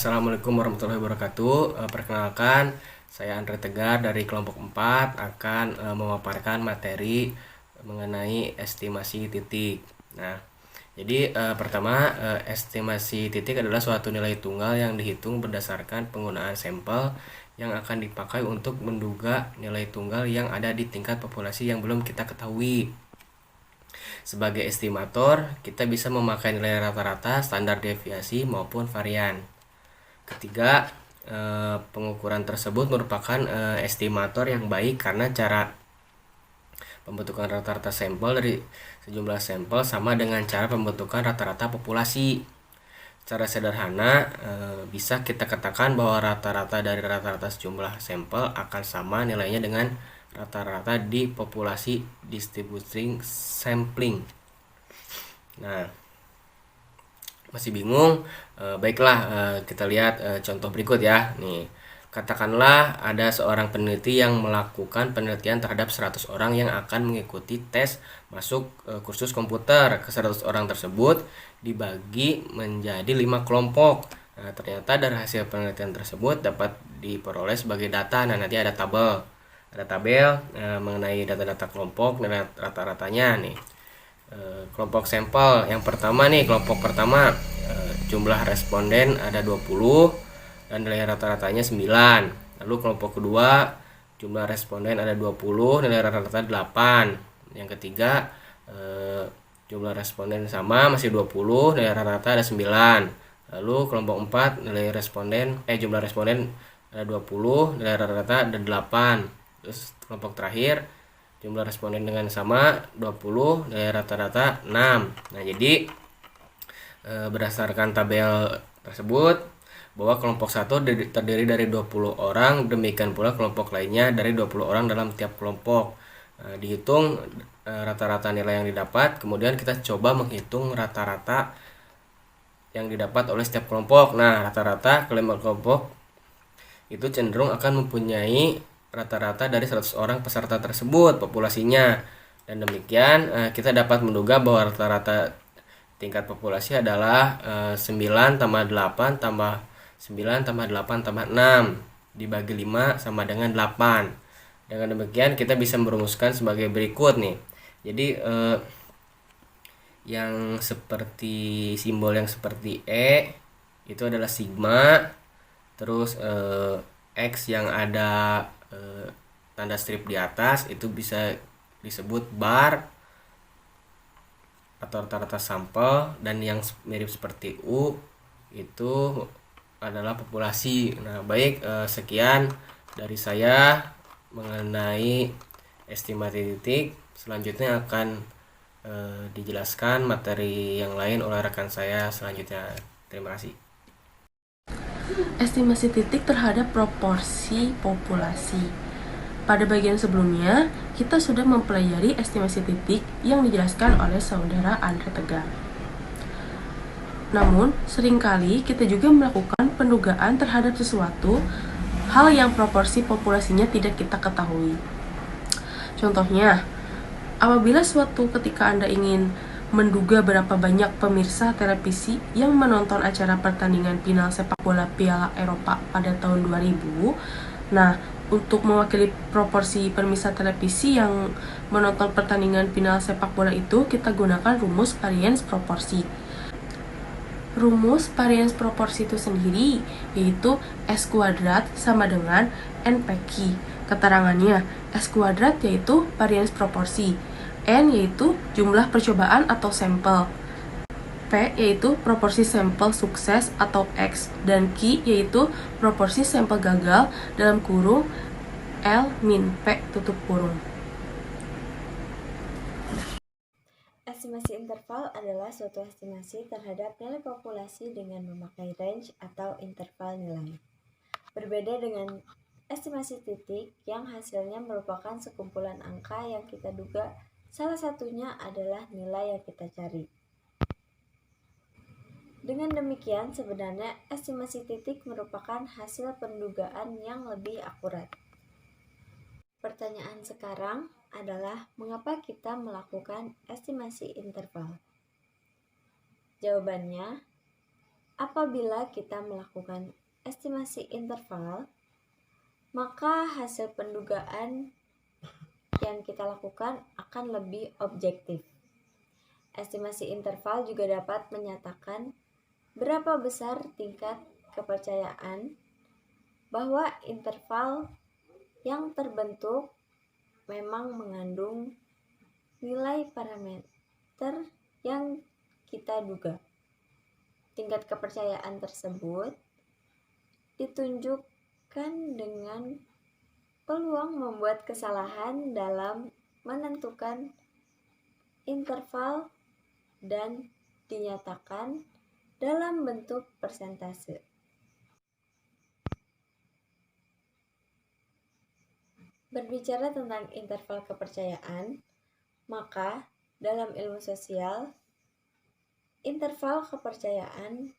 Assalamualaikum warahmatullahi wabarakatuh. Perkenalkan, saya Andre Tegar dari kelompok 4 akan memaparkan materi mengenai estimasi titik. Nah, jadi pertama, estimasi titik adalah suatu nilai tunggal yang dihitung berdasarkan penggunaan sampel yang akan dipakai untuk menduga nilai tunggal yang ada di tingkat populasi yang belum kita ketahui. Sebagai estimator, kita bisa memakai nilai rata-rata, standar deviasi, maupun varian. Ketiga, pengukuran tersebut merupakan estimator yang baik karena cara pembentukan rata-rata sampel dari sejumlah sampel sama dengan cara pembentukan rata-rata populasi. Secara sederhana, bisa kita katakan bahwa rata-rata dari rata-rata sejumlah sampel akan sama nilainya dengan rata-rata di populasi distributing sampling. Nah, masih bingung? Baiklah, kita lihat contoh berikut ya. Nih, katakanlah ada seorang peneliti yang melakukan penelitian terhadap 100 orang yang akan mengikuti tes masuk kursus komputer. Ke 100 orang tersebut dibagi menjadi 5 kelompok. Nah, ternyata dari hasil penelitian tersebut dapat diperoleh sebagai data. Nah, nanti ada tabel mengenai data-data kelompok dan rata-ratanya nih. Kelompok sampel yang pertama nih, kelompok pertama jumlah responden ada 20 dan nilai rata-ratanya 9. Lalu kelompok kedua jumlah responden ada 20, nilai rata-rata 8. Yang ketiga jumlah responden sama, masih 20, nilai rata-rata ada 9. Lalu kelompok 4 jumlah responden ada 20, nilai rata-rata ada 8. Terus kelompok terakhir jumlah responden dengan sama 20, nilai rata-rata 6. Nah, jadi berdasarkan tabel tersebut bahwa kelompok 1 terdiri dari 20 orang, demikian pula kelompok lainnya dari 20 orang dalam tiap kelompok. Dihitung rata-rata nilai yang didapat, kemudian kita coba menghitung rata-rata yang didapat oleh setiap kelompok. Nah, rata-rata kelima kelompok itu cenderung akan mempunyai rata-rata dari 100 orang peserta tersebut populasinya. Dan demikian kita dapat menduga bahwa rata-rata tingkat populasi adalah 9 tambah 8 tambah 9 tambah 8 tambah 6 dibagi 5 sama dengan 8. Dengan demikian kita bisa merumuskan sebagai berikut nih. Jadi yang seperti simbol yang seperti E itu adalah sigma. Terus X yang ada tanda strip di atas itu bisa disebut bar atau rata-rata sampel, dan yang mirip seperti U itu adalah populasi. Nah, baik, sekian dari saya mengenai estimasi titik. Selanjutnya akan dijelaskan materi yang lain oleh rekan saya selanjutnya. Terima kasih. Estimasi titik terhadap proporsi populasi. Pada bagian sebelumnya, kita sudah mempelajari estimasi titik yang dijelaskan oleh saudara Andre Tegar. Namun, seringkali kita juga melakukan pendugaan terhadap sesuatu hal yang proporsi populasinya tidak kita ketahui. Contohnya, apabila suatu ketika Anda ingin menduga berapa banyak pemirsa televisi yang menonton acara pertandingan final sepak bola Piala Eropa pada tahun 2000. Nah, untuk mewakili proporsi pemirsa televisi yang menonton pertandingan final sepak bola itu, kita gunakan rumus variance proporsi. Rumus variance proporsi itu sendiri yaitu S kuadrat sama dengan NPQ. Keterangannya, S kuadrat yaitu variance proporsi, N yaitu jumlah percobaan atau sampel, P yaitu proporsi sampel sukses atau X, dan Q yaitu proporsi sampel gagal dalam kurung L min P tutup kurung. Estimasi interval adalah suatu estimasi terhadap nilai populasi dengan memakai range atau interval nilai. Berbeda dengan estimasi titik yang hasilnya merupakan sekumpulan angka yang kita duga salah satunya adalah nilai yang kita cari. Dengan demikian, sebenarnya estimasi titik merupakan hasil pendugaan yang lebih akurat. Pertanyaan sekarang adalah mengapa kita melakukan estimasi interval? Jawabannya, apabila kita melakukan estimasi interval, maka hasil pendugaan yang kita lakukan akan lebih objektif. Estimasi interval juga dapat menyatakan berapa besar tingkat kepercayaan bahwa interval yang terbentuk memang mengandung nilai parameter yang kita duga. Tingkat kepercayaan tersebut ditunjukkan dengan peluang membuat kesalahan dalam menentukan interval dan dinyatakan dalam bentuk persentase. Berbicara tentang interval kepercayaan, maka dalam ilmu sosial, interval kepercayaan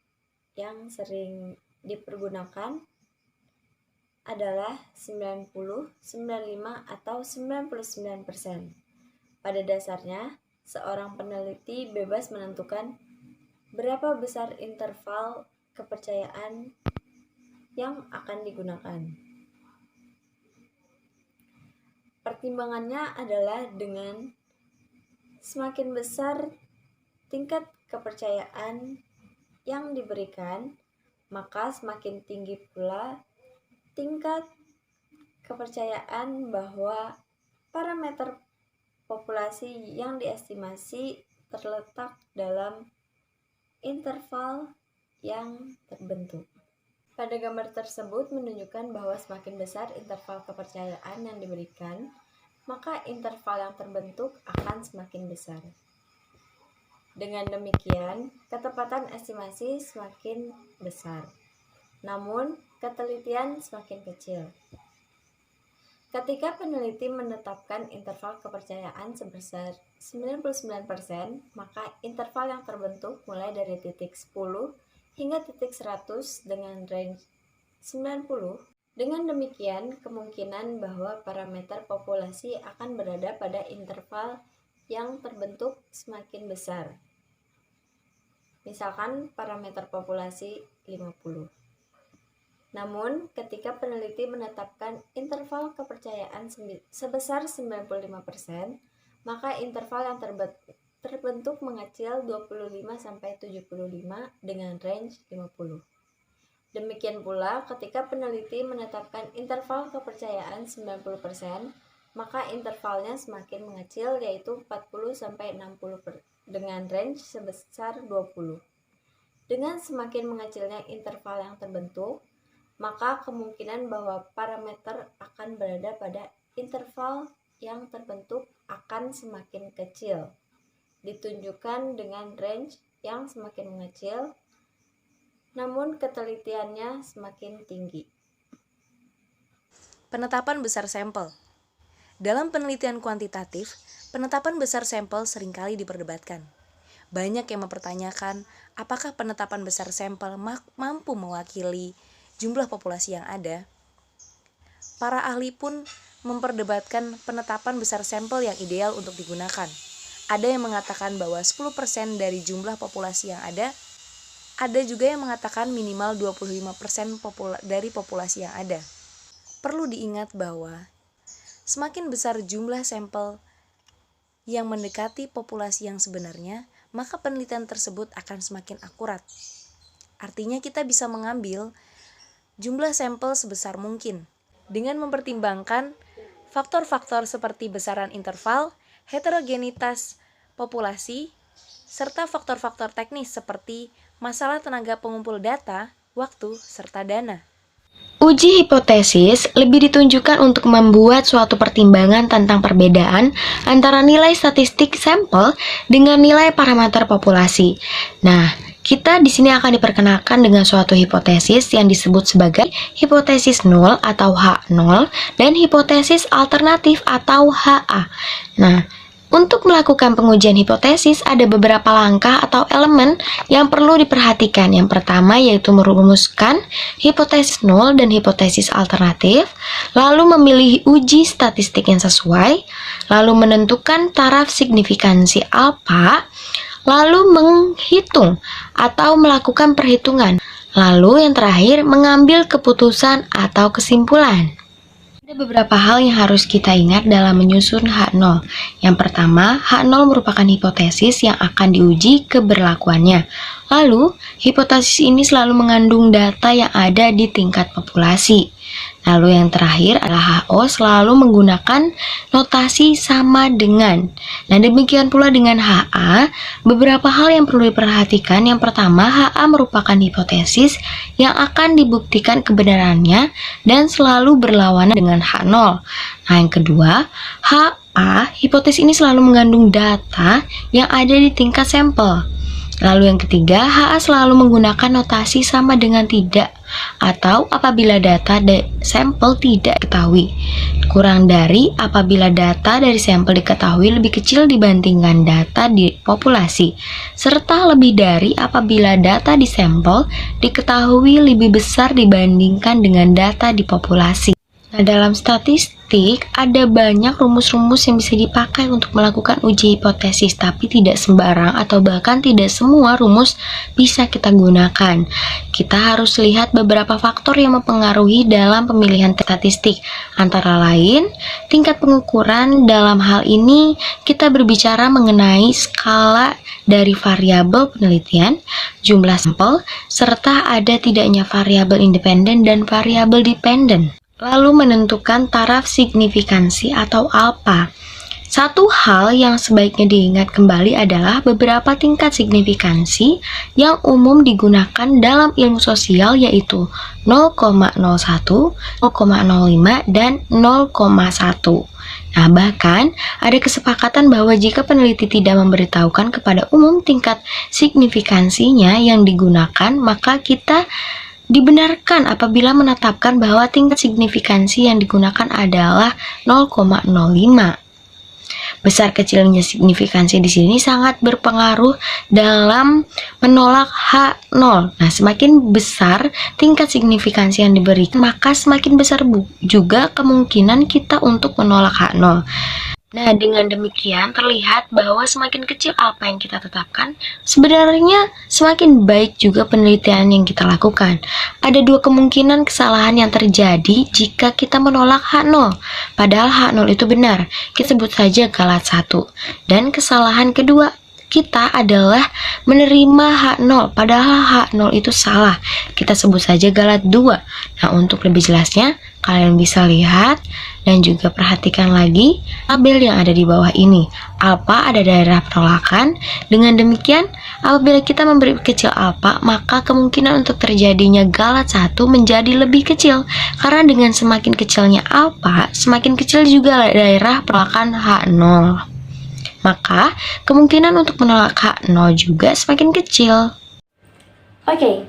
yang sering dipergunakan adalah 90, 95, atau 99%. Pada dasarnya, seorang peneliti bebas menentukan berapa besar interval kepercayaan yang akan digunakan. Pertimbangannya adalah dengan semakin besar tingkat kepercayaan yang diberikan, maka semakin tinggi pula tingkat kepercayaan bahwa parameter populasi yang diestimasi terletak dalam interval yang terbentuk. Pada gambar tersebut menunjukkan bahwa semakin besar interval kepercayaan yang diberikan, maka interval yang terbentuk akan semakin besar. Dengan demikian, ketepatan estimasi semakin besar, namun ketelitian semakin kecil. Ketika peneliti menetapkan interval kepercayaan sebesar 99%, maka interval yang terbentuk mulai dari titik 10 hingga titik 100 dengan range 90. Dengan demikian, kemungkinan bahwa parameter populasi akan berada pada interval yang terbentuk semakin besar. Misalkan parameter populasi 50. Namun, ketika peneliti menetapkan interval kepercayaan sebesar 95%, maka interval yang terbentuk mengecil 25-75 dengan range 50. Demikian pula, ketika peneliti menetapkan interval kepercayaan 90%, maka intervalnya semakin mengecil yaitu 40-60 dengan range sebesar 20. Dengan semakin mengecilnya interval yang terbentuk, maka kemungkinan bahwa parameter akan berada pada interval yang terbentuk akan semakin kecil, ditunjukkan dengan range yang semakin mengecil, namun ketelitiannya semakin tinggi. Penetapan besar sampel. Dalam penelitian kuantitatif, penetapan besar sampel seringkali diperdebatkan. Banyak yang mempertanyakan apakah penetapan besar sampel mampu mewakili jumlah populasi yang ada. Para ahli pun memperdebatkan penetapan besar sampel yang ideal untuk digunakan. Ada yang mengatakan bahwa 10% dari jumlah populasi yang ada juga yang mengatakan minimal 25% dari populasi yang ada. Perlu diingat bahwa semakin besar jumlah sampel yang mendekati populasi yang sebenarnya, maka penelitian tersebut akan semakin akurat. Artinya kita bisa mengambil jumlah sampel sebesar mungkin dengan mempertimbangkan faktor-faktor seperti besaran interval, heterogenitas populasi, serta faktor-faktor teknis seperti masalah tenaga pengumpul data, waktu, serta dana. Uji hipotesis lebih ditunjukkan untuk membuat suatu pertimbangan tentang perbedaan antara nilai statistik sampel dengan nilai parameter populasi. Nah, kita di sini akan diperkenalkan dengan suatu hipotesis yang disebut sebagai hipotesis nol atau H0 dan hipotesis alternatif atau HA. Nah, untuk melakukan pengujian hipotesis ada beberapa langkah atau elemen yang perlu diperhatikan. Yang pertama yaitu merumuskan hipotesis nol dan hipotesis alternatif, lalu memilih uji statistik yang sesuai, lalu menentukan taraf signifikansi alfa, lalu menghitung atau melakukan perhitungan. Lalu yang terakhir, mengambil keputusan atau kesimpulan. Ada beberapa hal yang harus kita ingat dalam menyusun H0. Yang pertama, H0 merupakan hipotesis yang akan diuji keberlakuannya. Lalu, hipotesis ini selalu mengandung data yang ada di tingkat populasi. Lalu yang terakhir adalah HO selalu menggunakan notasi sama dengan. Nah, demikian pula dengan HA, beberapa hal yang perlu diperhatikan. Yang pertama, HA merupakan hipotesis yang akan dibuktikan kebenarannya dan selalu berlawanan dengan H0. Nah, yang kedua, HA, hipotesis ini selalu mengandung data yang ada di tingkat sampel. Lalu yang ketiga, HA selalu menggunakan notasi sama dengan tidak atau apabila data sampel tidak diketahui. Kurang dari apabila data dari sampel diketahui lebih kecil dibandingkan data di populasi. Serta lebih dari apabila data di sampel diketahui lebih besar dibandingkan dengan data di populasi. Nah, dalam statistik ada banyak rumus-rumus yang bisa dipakai untuk melakukan uji hipotesis, tapi tidak sembarang atau bahkan tidak semua rumus bisa kita gunakan. Kita harus lihat beberapa faktor yang mempengaruhi dalam pemilihan statistik. Antara lain, tingkat pengukuran. Dalam hal ini, kita berbicara mengenai skala dari variabel penelitian, jumlah sampel, serta ada tidaknya variabel independen dan variabel dependen. Lalu menentukan taraf signifikansi atau alfa. Satu hal yang sebaiknya diingat kembali adalah beberapa tingkat signifikansi yang umum digunakan dalam ilmu sosial yaitu 0,01, 0,05, dan 0,1. Nah, bahkan ada kesepakatan bahwa jika peneliti tidak memberitahukan kepada umum tingkat signifikansinya yang digunakan, maka kita dibenarkan apabila menetapkan bahwa tingkat signifikansi yang digunakan adalah 0,05. Besar kecilnya signifikansi di sini sangat berpengaruh dalam menolak H0. Nah, semakin besar tingkat signifikansi yang diberikan, maka semakin besar juga kemungkinan kita untuk menolak H0. Nah, dengan demikian terlihat bahwa semakin kecil apa yang kita tetapkan, sebenarnya semakin baik juga penelitian yang kita lakukan. Ada dua kemungkinan kesalahan yang terjadi jika kita menolak H0. Padahal H0 itu benar, kita sebut saja galat 1. Dan kesalahan kedua kita adalah menerima H0, padahal H0 itu salah. Kita sebut saja galat 2. Nah, untuk lebih jelasnya, kalian bisa lihat dan juga perhatikan lagi tabel yang ada di bawah ini. Alpha ada daerah penolakan. Dengan demikian, apabila kita memberi kecil alpha, maka kemungkinan untuk terjadinya galat 1 menjadi lebih kecil. Karena dengan semakin kecilnya alpha, semakin kecil juga daerah penolakan H0. Maka, kemungkinan untuk menolak H0 juga semakin kecil. Oke,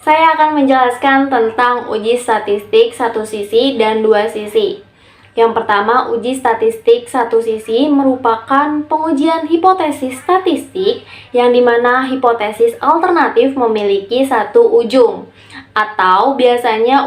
saya akan menjelaskan tentang uji statistik satu sisi dan dua sisi. Yang pertama, uji statistik satu sisi merupakan pengujian hipotesis statistik yang dimana hipotesis alternatif memiliki satu ujung. Atau biasanya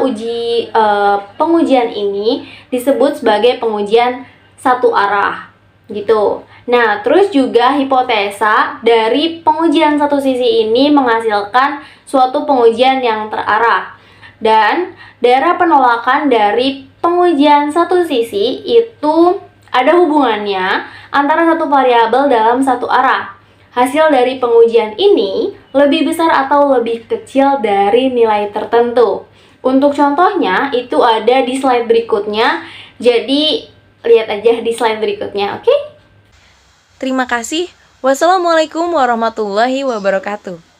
pengujian ini disebut sebagai pengujian satu arah. Gitu. Nah, terus juga hipotesa dari pengujian satu sisi ini menghasilkan suatu pengujian yang terarah. Dan daerah penolakan dari pengujian satu sisi itu ada hubungannya antara satu variabel dalam satu arah. Hasil dari pengujian ini lebih besar atau lebih kecil dari nilai tertentu. Untuk contohnya itu ada di slide berikutnya. Jadi lihat aja di slide berikutnya, oke? Terima kasih. Wassalamualaikum warahmatullahi wabarakatuh.